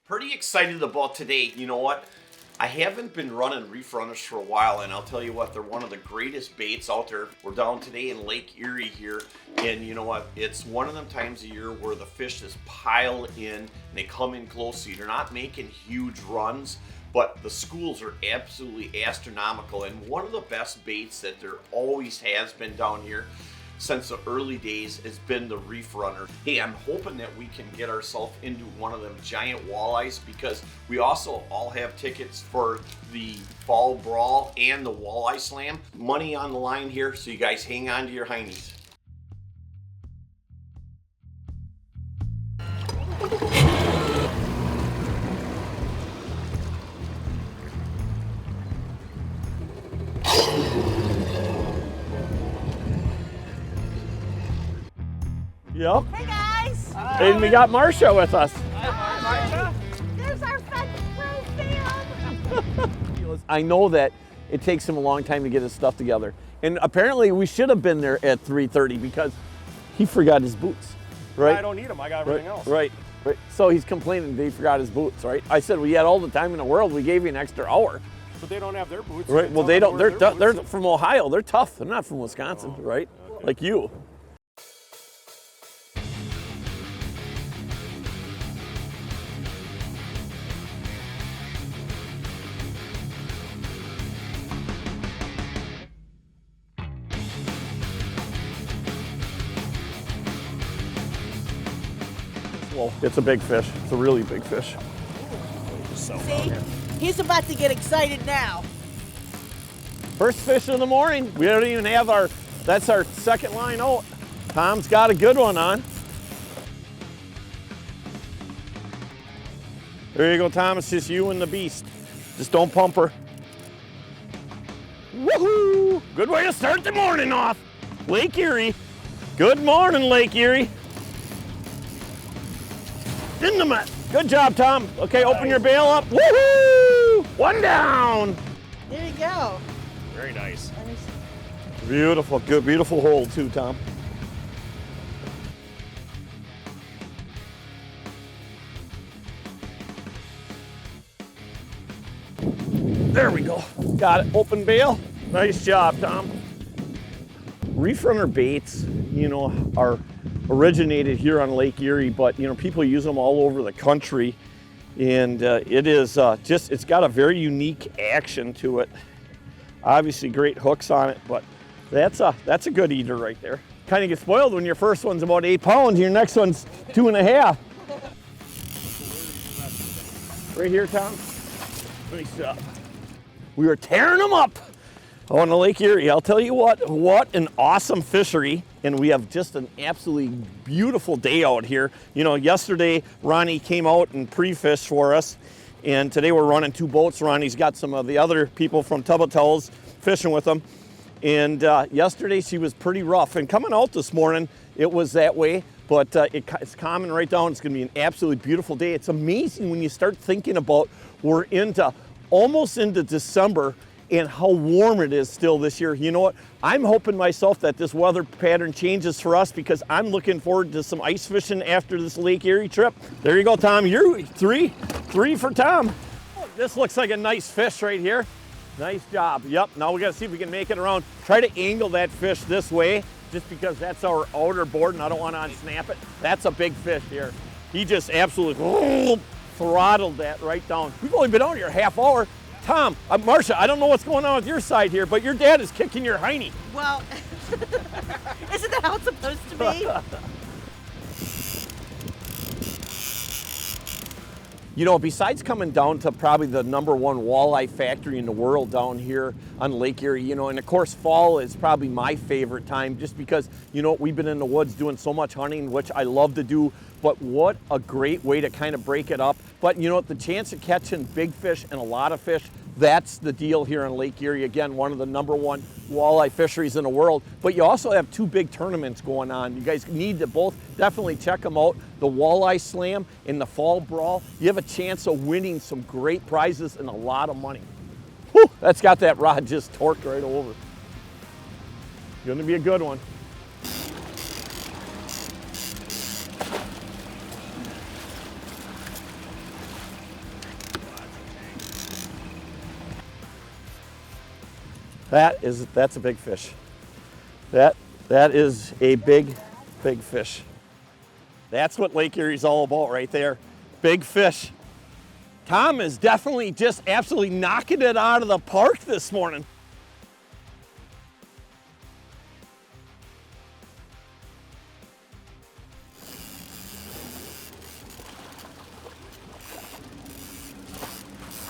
Pretty excited about today. You know what? I haven't been running reef runners for a while, and I'll tell you what, they're one of the greatest baits out there. We're down today in Lake Erie here, and you know what? It's one of them times a year where the fish just pile in and they come in close, so you're not making huge runs, but the schools are absolutely astronomical, and one of the best baits that there always has been down here since the early days has been the reef runner. Hey, I'm hoping that we can get ourselves into one of them giant walleyes, because we also all have tickets for the fall brawl and the walleye slam. Money on the line here, so you guys hang on to your heinies. Yep. Hey guys! And we got Marcia with us. Hi, Marcia. There's our fan. I know that it takes him a long time to get his stuff together. And apparently we should have been there at 3:30 because he forgot his boots, right? I don't need them, I got everything else. Right. So he's complaining that he forgot his boots, right? I said, we had all the time in the world. We gave you an extra hour. But they don't have their boots. Right, well they don't, they're from Ohio. They're tough, they're not from Wisconsin, right? Okay. Like you. Well, it's a big fish. It's a really big fish. See, he's about to get excited now. First fish of the morning. We don't even have that's our second line out. Tom's got a good one on. There you go, Tom. It's just you and the beast. Just don't pump her. Woohoo! Good way to start the morning off. Lake Erie. Good morning, Lake Erie. In the mat. Good job, Tom. Okay, open your bail up. Woohoo! One down. There you go. Very nice. Beautiful, good, beautiful hole too, Tom. There we go. Got it. Open bail. Nice job, Tom. Reef runner baits, you know, are originated here on Lake Erie, but you know, people use them all over the country, and it is it's got a very unique action to it. Obviously great hooks on it, but that's a good eater right there. Kind of get spoiled when your first one's about 8 pounds, your next one's 2.5. Right here, Tom. Nice job. We were tearing them up on the Lake Erie. I'll tell you what an awesome fishery. And we have just an absolutely beautiful day out here. You know, yesterday Ronnie came out and pre-fished for us, and today we're running 2 boats. Ronnie's got some of the other people from Tubbatells fishing with him. And yesterday she was pretty rough. And coming out this morning, it was that way, but it's calming right down. It's gonna be an absolutely beautiful day. It's amazing when you start thinking about we're almost into December, and how warm it is still this year. You know what? I'm hoping myself that this weather pattern changes for us, because I'm looking forward to some ice fishing after this Lake Erie trip. There you go, Tom. You're three for Tom. This looks like a nice fish right here. Nice job. Yep, now we gotta see if we can make it around. Try to angle that fish this way, just because that's our outer board and I don't wanna unsnap it. That's a big fish here. He just absolutely throttled that right down. We've only been out here a half hour. Tom, Marcia, I don't know what's going on with your side here, but your dad is kicking your hiney. Well, isn't that how it's supposed to be? You know, besides coming down to probably the #1 walleye factory in the world down here on Lake Erie, you know, and of course fall is probably my favorite time, just because, you know, we've been in the woods doing so much hunting, which I love to do, but what a great way to kind of break it up. But you know, the chance of catching big fish and a lot of fish, that's the deal here on Lake Erie. Again, one of the #1 walleye fisheries in the world. But you also have 2 big tournaments going on. You guys need to both definitely check them out. The Walleye Slam and the Fall Brawl. You have a chance of winning some great prizes and a lot of money. Whew, that's got that rod just torqued right over. Gonna be a good one. That's a big fish. That is a big fish. That's what Lake Erie's all about right there. Big fish. Tom is definitely just absolutely knocking it out of the park this morning.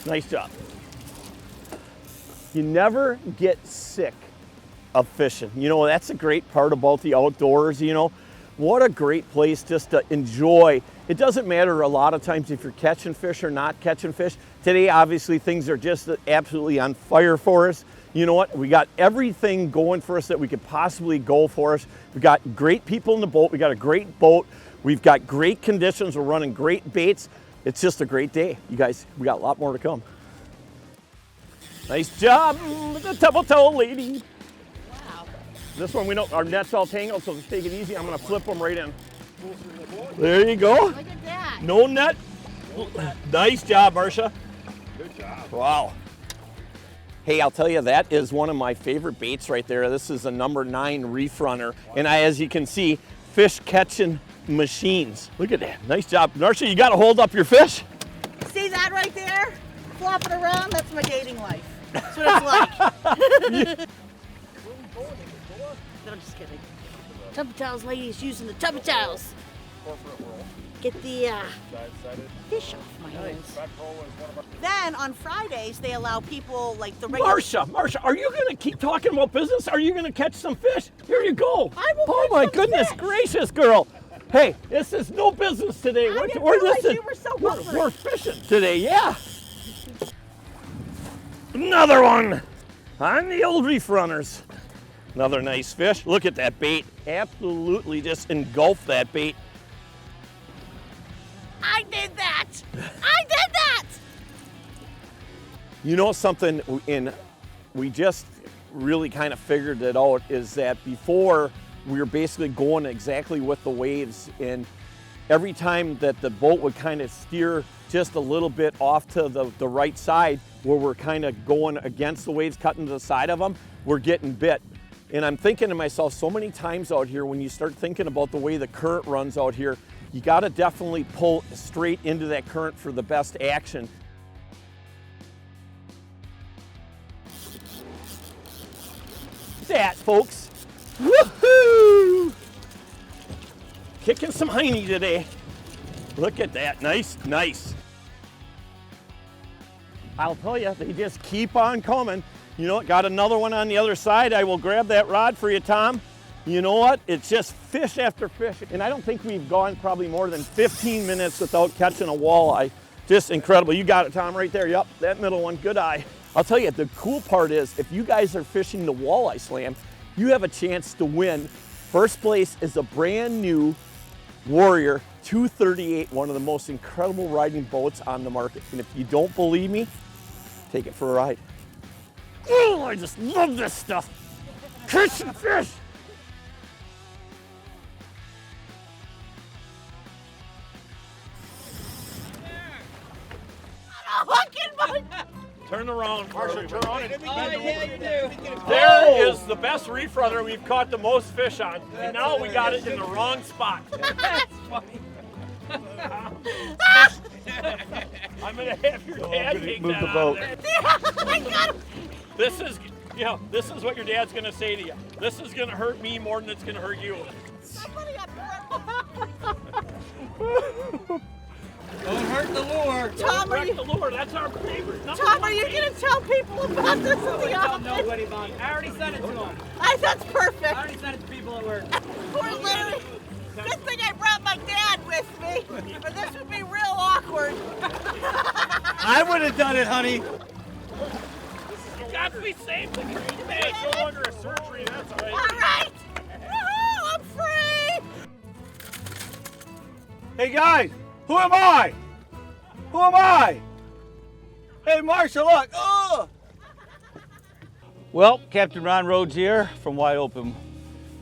Nice job. You never get sick of fishing. You know, that's a great part about the outdoors, you know. What a great place just to enjoy. It doesn't matter a lot of times if you're catching fish or not catching fish. Today, obviously, things are just absolutely on fire for us. You know what? We got everything going for us that we could possibly go for us. We got great people in the boat. We got a great boat. We've got great conditions. We're running great baits. It's just a great day. You guys, we got a lot more to come. Nice job, the double toe lady. Wow. This one, we know our net's all tangled, so just take it easy. I'm gonna flip them right in. There you go. Look at that. No net. Nice job, Marcia. Good job. Wow. Hey, I'll tell you, that is one of my favorite baits right there. This is a number 9 reef runner. And as you can see, fish catching machines. Look at that. Nice job. Marcia, you got to hold up your fish. See that right there? Flopping around, that's my dating life. That's what it's like. No, I'm just kidding. Tubby towels, ladies, using the tubby towels. Get the fish off my hands. Then on Fridays, they allow people like the regular. Marcia, are you going to keep talking about business? Are you going to catch some fish? Here you go. I will Oh catch my some goodness fish. gracious, girl. Hey, this is no business today. I didn't realize you were so hungry. We're fishing today, yeah. Another one on the old reef runners. Another nice fish. Look at that bait. Absolutely just engulfed that bait. I did that. I did that. You know something, we just really kind of figured it out, is that before we were basically going exactly with the waves, and every time that the boat would kind of steer just a little bit off to the right side, where we're kind of going against the waves, cutting to the side of them, we're getting bit. And I'm thinking to myself, so many times out here, when you start thinking about the way the current runs out here, you got to definitely pull straight into that current for the best action. That, folks. Woohoo! Kicking some hiney today. Look at that. Nice, nice. I'll tell you, they just keep on coming. You know what? Got another one on the other side. I will grab that rod for you, Tom. You know what? It's just fish after fish. And I don't think we've gone probably more than 15 minutes without catching a walleye. Just incredible. You got it, Tom, right there. Yep, that middle one. Good eye. I'll tell you, the cool part is, if you guys are fishing the walleye slam, you have a chance to win. First place is a brand new Warrior 238, one of the most incredible riding boats on the market. And if you don't believe me, take it for a ride. Oh, I just love this stuff. Catching fish. Turn around. Marcia, turn on it. Yeah, you do. There is the best reef runner we've caught the most fish on. And now we got it in the wrong spot. That's funny. I'm gonna have your dad take move that the out boat. there. I got him. This is, this is what your dad's gonna say to you. This is gonna hurt me more than it's gonna hurt you. Somebody up Don't hurt the lure. Tom, are Wreck you, the lure, that's our favorite. Tom, are you going to tell people about this in the Tell office? nobody about it. I already sent it to them. That's perfect. I already sent it to people at work. Poor Larry. Good thing I brought my dad with me, or this would be real awkward. I would have done it, honey. You got to be safe. Hey, it's no longer a surgery, that's all right. All right. Woohoo, I'm free. Hey guys, who am I? Who am I? Hey Marcia, look. Oh! Well, Captain Ron Rhodes here from Wide Open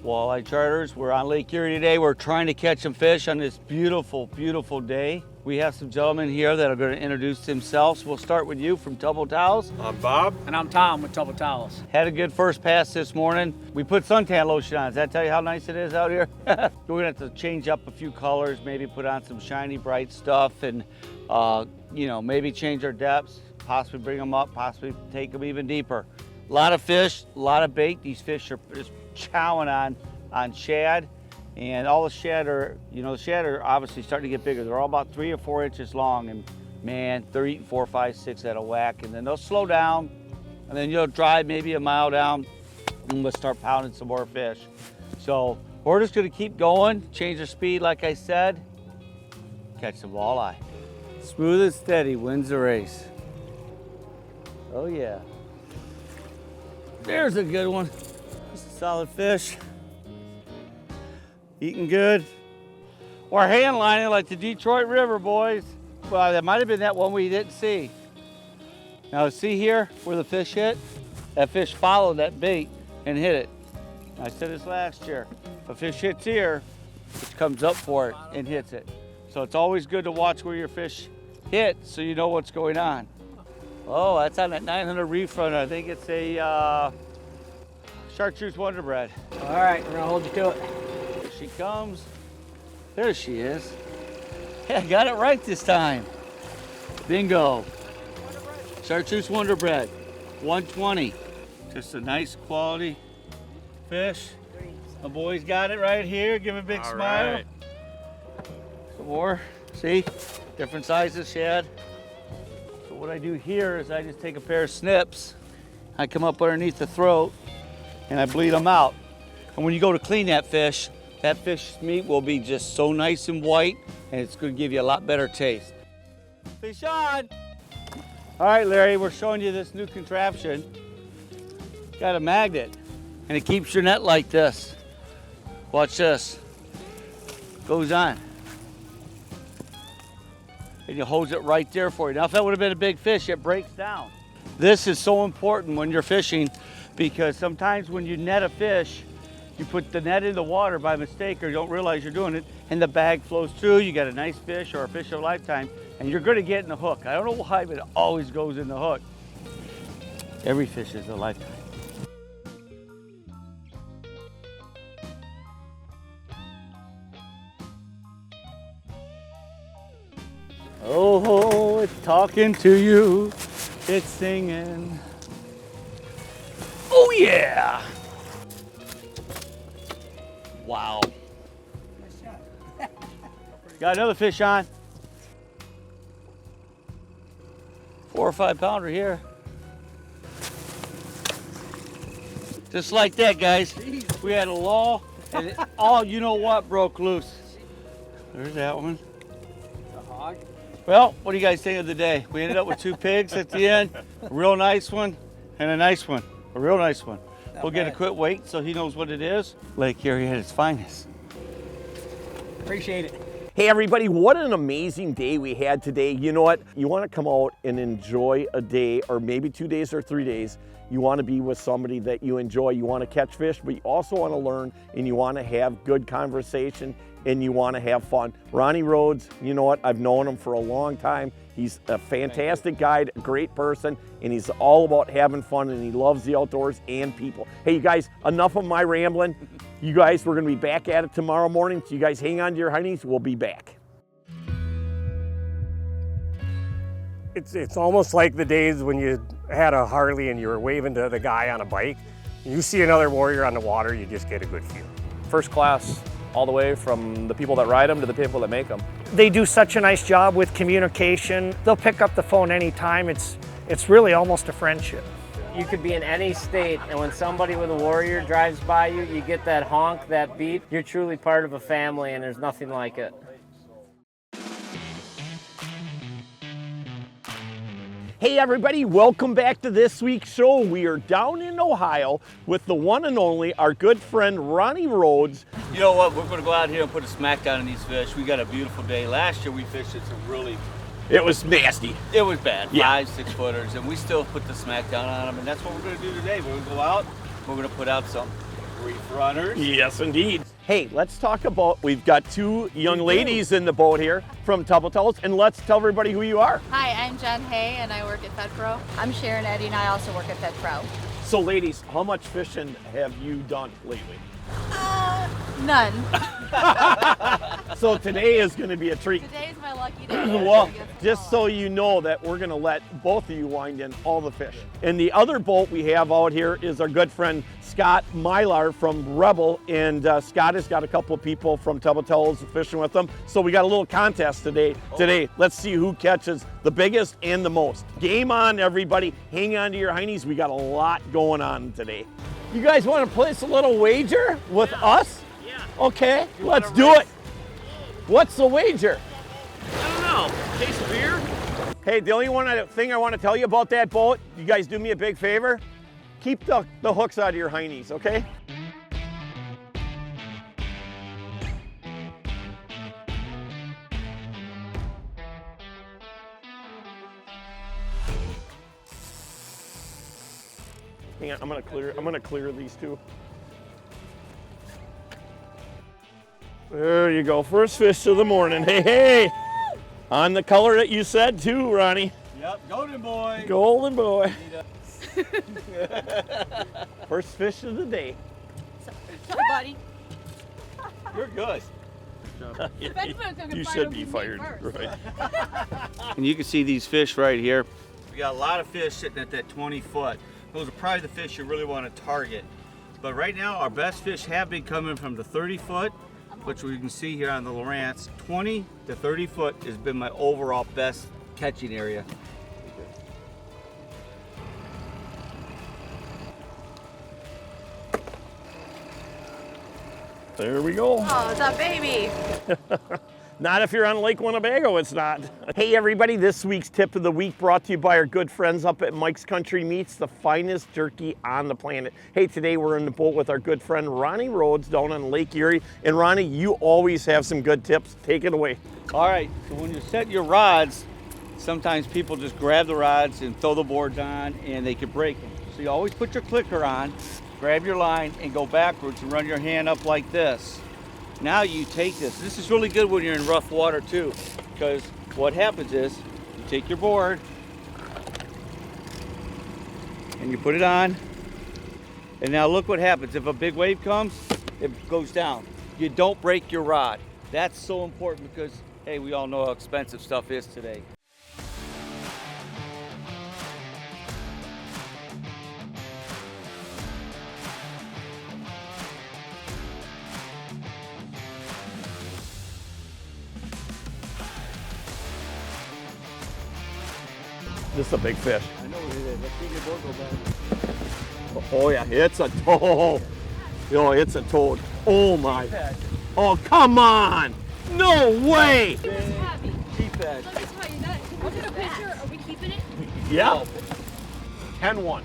Walleye Charters. We're on Lake Erie today. We're trying to catch some fish on this beautiful, beautiful day. We have some gentlemen here that are going to introduce themselves. We'll start with you from Double Towels. I'm Bob. And I'm Tom with Double Towels. Had a good first pass this morning. We put suntan lotion on. Does that tell you how nice it is out here? We're gonna have to change up a few colors, maybe put on some shiny, bright stuff, and you know, maybe change our depths, possibly bring them up, possibly take them even deeper. A lot of fish, a lot of bait. These fish are just chowing on shad. And all the shad are, you know, the shad are obviously starting to get bigger. They're all about 3 or 4 inches long, and man, they're eating 4, 5, 6 at a whack. And then they'll slow down, and then you'll drive maybe a mile down, and we'll start pounding some more fish. So we're just gonna keep going, change the speed, like I said, catch some walleye. Smooth and steady wins the race. Oh yeah. There's a good one. Just a solid fish. Eating good. We're hand lining like the Detroit River, boys. Well, that might have been that one we didn't see. Now see here where the fish hit? That fish followed that bait and hit it. I said this last year. If a fish hits here, it comes up for it and hits it. So it's always good to watch where your fish hit so you know what's going on. Oh, that's on that 900 reef runner. I think it's a Chartreuse Wonder Bread. All right, we're gonna hold you to it. Here she comes. There she is. Hey, I got it right this time. Bingo. Chartreuse Wonder Bread, 120. Just a nice quality fish. My boy's got it right here. Give him a big smile. Right. Some more. See? Different sizes shad. So what I do here is I just take a pair of snips. I come up underneath the throat and I bleed them out. And when you go to clean that fish's meat will be just so nice and white, and it's going to give you a lot better taste. Fish on! All right, Larry, we're showing you this new contraption. Got a magnet, and it keeps your net like this. Watch this. Goes on. And you hold it right there for you. Now, if that would have been a big fish, it breaks down. This is so important when you're fishing, because sometimes when you net a fish, you put the net in the water by mistake or you don't realize you're doing it, and the bag flows through. You got a nice fish or a fish of a lifetime, and you're going to get in the hook. I don't know why, but it always goes in the hook. Every fish is a lifetime. Oh, it's talking to you. It's singing. Oh, yeah. Wow. Got another fish on. 4 or 5 pounder here. Just like that, guys. We had a lull, and it, oh, you know what, broke loose. There's that one. A hog? Well, what do you guys think of the day? We ended up with 2 pigs at the end. A real nice one and a nice one. A real nice one. We'll get a quick weight so he knows what it is. Lake Erie at its finest. Appreciate it. Hey everybody, what an amazing day we had today. You know what? You want to come out and enjoy a day, or maybe 2 days or 3 days. You want to be with somebody that you enjoy. You want to catch fish, but you also want to learn, and you want to have good conversation, and you want to have fun. Ronnie Rhodes, you know what? I've known him for a long time. He's a fantastic guy, a great person, and he's all about having fun, and he loves the outdoors and people. Hey, you guys, enough of my rambling. You guys, we're going to be back at it tomorrow morning, so you guys hang on to your honeys. We'll be back. It's almost like the days when you had a Harley and you were waving to the guy on a bike. You see another warrior on the water, you just get a good feel. First class, all the way from the people that ride them to the people that make them. They do such a nice job with communication. They'll pick up the phone anytime. It's really almost a friendship. You could be in any state, and when somebody with a warrior drives by you, you get that honk, that beep. You're truly part of a family, and there's nothing like it. Hey everybody, welcome back to this week's show. We are down in Ohio with the one and only, our good friend Ronnie Rhodes. You know what? We're going to go out here and put a smack down on these fish. We got a beautiful day. Last year we fished at some really... It was nasty. It was bad, Yeah. 5, 6 footers, and we still put the smack down on them, and that's what we're going to do today. We're going to go out, we're going to put out some reef runners. Yes, indeed. Hey, let's talk about, we've got two young ladies in the boat here from Tubbletowels, and let's tell everybody who you are. Hi, I'm Jen Hay and I work at FedPro. I'm Sharon Eddy and I also work at FedPro. So ladies, how much fishing have you done lately? None. So today is going to be a treat. Today is my lucky day. Well, just so you know that we're going to let both of you wind in all the fish. And the other boat we have out here is our good friend Scott Mylar from Rebel, and Scott has got a couple of people from Tubbletowels fishing with them. So we got a little contest today. Let's see who catches the biggest and the most. Game on, everybody. Hang on to your heinies. We got a lot going on today. You guys want to place a little wager with us? Yeah. Okay, let's do it. What's the wager? I don't know. Case of beer? Hey, the only thing I want to tell you about that boat, you guys do me a big favor. Keep the hooks out of your heinies, okay? Hang on, I'm gonna clear these two. There you go, first fish of the morning. Hey, hey! On the color that you said too, Ronnie. Yep, golden boy. Golden boy. First fish of the day. Sorry, buddy. You're good. You should be fired, right? And you can see these fish right here. We got a lot of fish sitting at that 20 foot. Those are probably the fish you really want to target. But right now, our best fish have been coming from the 30 foot, which we can see here on the Lowrance. 20 to 30 foot has been my overall best catching area. There we go. Oh, it's a baby. Not if you're on Lake Winnebago, it's not. Hey everybody, this week's tip of the week brought to you by our good friends up at Mike's Country Meats, the finest jerky on the planet. Hey, today we're in the boat with our good friend Ronnie Rhodes down on Lake Erie. And Ronnie, you always have some good tips. Take it away. All right, so when you set your rods, sometimes people just grab the rods and throw the boards on and they could break them. So you always put your clicker on, grab your line and go backwards and run your hand up like this. Now you take this. This is really good when you're in rough water too, because what happens is you take your board and you put it on, and now look what happens. If a big wave comes, it goes down. You don't break your rod. That's so important because, hey, we all know how expensive stuff is today. This is a big fish. I know what it is. Let's see your board go back. Oh yeah, it's a toad. Oh, it's a toad. Oh my. Oh, come on. No way. Keep that. Let me tell you that. I'll take a picture. Are we keeping it? Yeah. 10-1.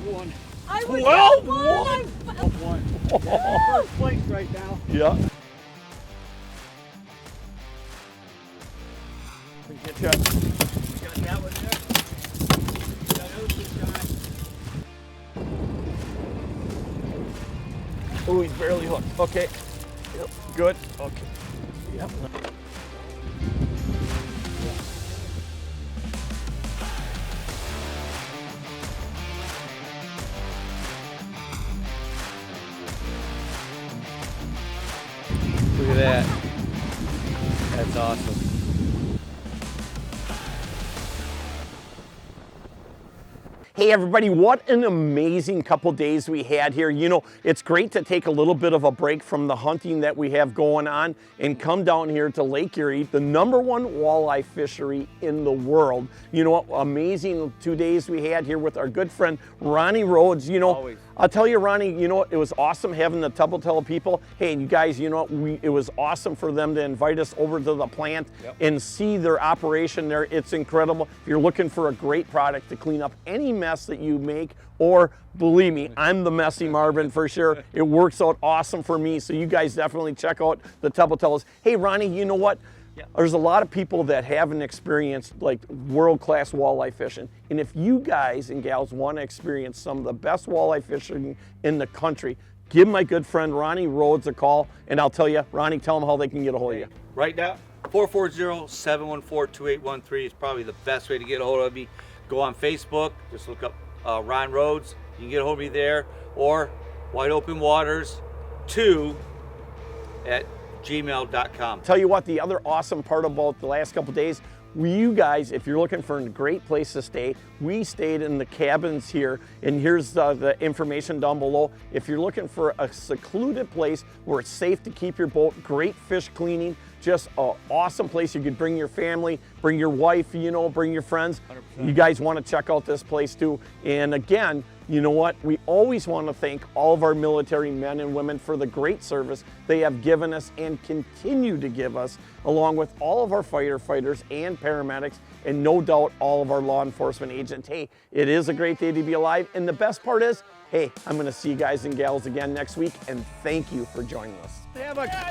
12-1. I was 12-1. 12-1. First place right now. Yeah. Get that. That one there. Oh, he's barely hooked. Okay. Yep. Good. Okay. Yep. Look at that. That's awesome. Hey everybody, what an amazing couple days we had here. You know, it's great to take a little bit of a break from the hunting that we have going on and come down here to Lake Erie, the #1 walleye fishery in the world. You know what, amazing 2 days we had here with our good friend Ronnie Rhodes. You know, Always. I'll tell you, Ronnie, you know what, it was awesome having the Tubbletowel people. Hey, you guys, you know what, it was awesome for them to invite us over to the plant and see their operation there. It's incredible. If you're looking for a great product to clean up any mess that you make, or believe me, I'm the messy Marvin for sure. It works out awesome for me. So you guys definitely check out the Tubbletowels. Hey, Ronnie, you know what? There's a lot of people that haven't experienced like world-class walleye fishing. And if you guys and gals want to experience some of the best walleye fishing in the country, give my good friend Ronnie Rhodes a call, and I'll tell you, Ronnie, tell them how they can get a hold of you. Right now, 440-714-2813 is probably the best way to get a hold of me. Go on Facebook, just look up Ron Rhodes. You can get a hold of me there, or wideopenwaters2@gmail.com. Tell you what, the other awesome part about the last couple days, you guys, if you're looking for a great place to stay, we stayed in the cabins here, and here's the information down below. If you're looking for a secluded place where it's safe to keep your boat, great fish cleaning, just an awesome place. You could bring your family, bring your wife, you know, bring your friends. 100%. You guys want to check out this place too. And again, you know what? We always want to thank all of our military men and women for the great service they have given us and continue to give us, along with all of our firefighters and paramedics, and no doubt all of our law enforcement agents. Hey, it is a great day to be alive. And the best part is, hey, I'm going to see you guys and gals again next week, and thank you for joining us.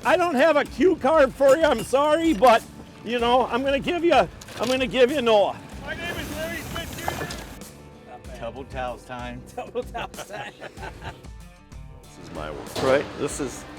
I don't have a cue card for you. I'm sorry, but you know, I'm going to give you Noah. My name is Larry Smith Jr. Double towels time. Double towels time. This is my world. Right.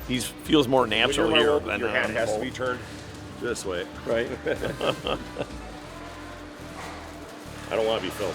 He feels more natural When you're here. my world, your hand has to be turned this way. Right. I don't want to be filmed.